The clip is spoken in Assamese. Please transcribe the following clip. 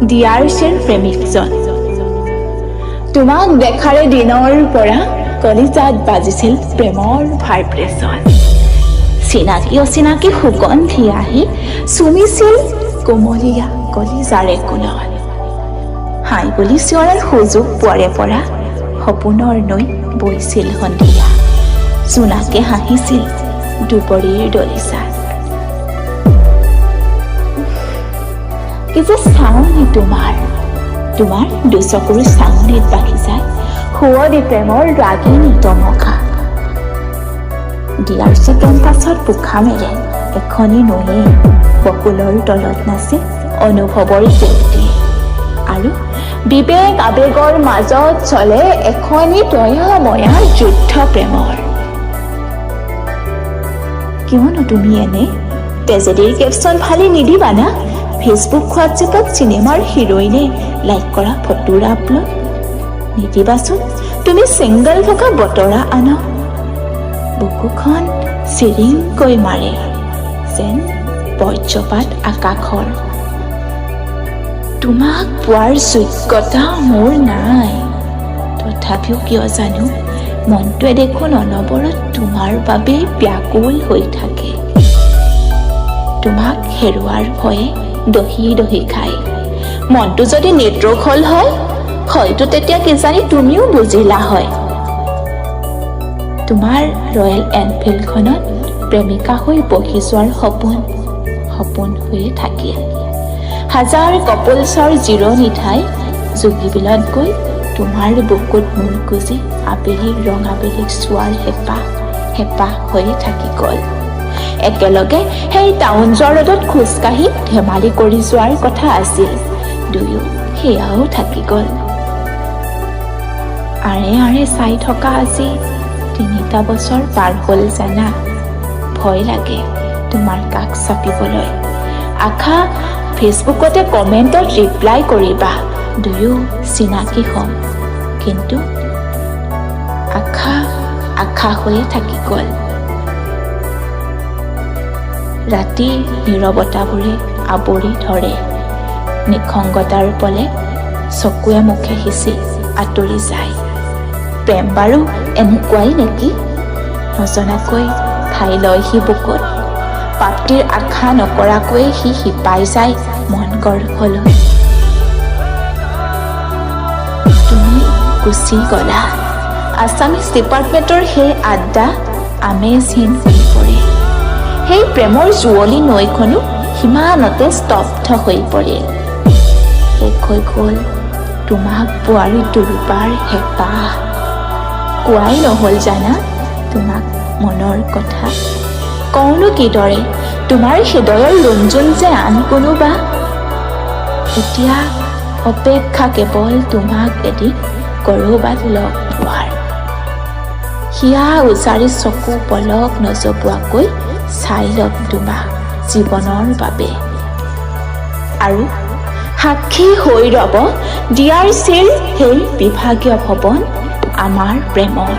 ডিয়াৰ শ্বেৰ প্ৰেমিকজন। তোমাক দেখাৰে দিনৰ পৰা কলিজাত বাজিছিল প্ৰেমৰ ভাইব্ৰেশ্যন। চিনাকি অচিনাকি সুগন্ধি আহি চুমিছিল কোমলীয়া কলিজাৰে কোলত। হাই বুলি চিঞৰাৰ সুযোগ পোৱাৰে পৰা সপোনৰ নৈ বৈছিল সন্ধিয়া। জোনাকে হাঁহিছিল দুপৰীৰ দলিচাত। কি যে চাউনি তোমাৰ দুচকুৰ চাউনিত বাঢ়ি যায় সুৱদি প্ৰেমৰ ৰাগিনী তমকা। ডিয়াৰ শ্বে কেম্পাছত পোখা মেলে এখনি নৈয়ে বকুলৰ তলত নাচে অনুভৱৰ জেউতি। আৰু বিবেক আবেগৰ মাজত চলে এখনি দয়াময়া যুদ্ধ প্ৰেমৰ। কিয়নো তুমি এনে ট্ৰেজেডিৰ কেপশ্যন ফালি নিদিবা না ফেচবুক হোৱাটছএপত চিনেমাৰ হিৰইনে লাইক কৰা ফটোৰ আপলোড নিদিবাচোন। তুমি ছিংগল থকা বতৰা আন বুকুখন চিৰিংকৈ মাৰে যেন বজ্ৰপাত আকাশৰ। তোমাক পোৱাৰ যোগ্যতা মোৰ নাই, তথাপিও কিয় জানো মনটোৱে দেখোন অনবৰত তোমাৰ বাবে ব্যাকুল হৈ থাকে। তোমাক হেৰুৱাৰ ভয়ে দহি দহি খায়। মনটো যদি নেটৱৰ্ক হ'ল হয় হয়তো তেতিয়া কিজানি তুমিও বুজিলা হয়। তোমাৰ ৰয়েল এনফিল্ডখনত প্ৰেমিকা হৈ বহি যোৱাৰ সপোন হৈয়ে থাকিল। হাজাৰ কপলছৰ জিৰণি ঠাই জুগিবিলত গৈ তোমাৰ বুকুত মূৰ গুজি আবেলিৰ ৰঙাবেলিক চোৱাৰ হেঁপাহ হৈয়ে থাকি গ'ল। একেলগে সেই টাউনজৰ ৰ'দত খোজকাঢ়ি ধেমালি কৰি যোৱাৰ কথা আছিল দুয়ো, সেয়াও থাকি গ'ল। আৰে চাই থকা আজি 3টা বছৰ পাৰ হ'ল জানা। ভয় লাগে তোমাৰ কাষ চাপিবলৈ। আশা ফেচবুকতে কমেণ্টত ৰিপ্লাই কৰিবা, দুয়ো চিনাকি হ'ম। কিন্তু আশা হৈয়ে থাকি গ'ল। ৰাতি নীৰৱতাবোৰে আৱৰি ধৰে, নিসংগতাৰ পলে চকুৱে মুখে সিঁচি আঁতৰি যায়। প্ৰেম বাৰু এনেকুৱাই নেকি? নজনাকৈ ঠাই লয় সি বুকুত, প্ৰাপ্তিৰ আশা নকৰাকৈ সি শিপাই যায় মন গৰ্ভলৈ। তুমি গুচি গ'লা। আছামিজ ডিপাৰ্টমেণ্টৰ সেই আড্ডা আমেজহীন হৈ পৰে। সেই প্ৰেমৰ জুৱলি নৈখনো সিমানতে স্তব্ধ হৈ পৰিল। শেষ হৈ গ'ল তোমাক পোৱাৰ দুৰ্বাৰ হেঁপাহ। কোৱাই নহ'ল জানা তোমাক মনৰ কথা। কওঁনো কিদৰে তোমাৰ হৃদয়ৰ ৰঞ্জুন যে আন কোনোবা। এতিয়া অপেক্ষা কেৱল তোমাক এদিন ক'ৰবাত লগ পোৱাৰ। হিয়া উজাৰি চকু পলক নজপোৱাকৈ চাই লওক তোমাক জীৱনৰ বাবে। আৰু সাক্ষী হৈ ৰ'ব ডিয়াৰ শ্বেৰ সেই বিভাগীয় ভৱন আমাৰ প্ৰেমৰ।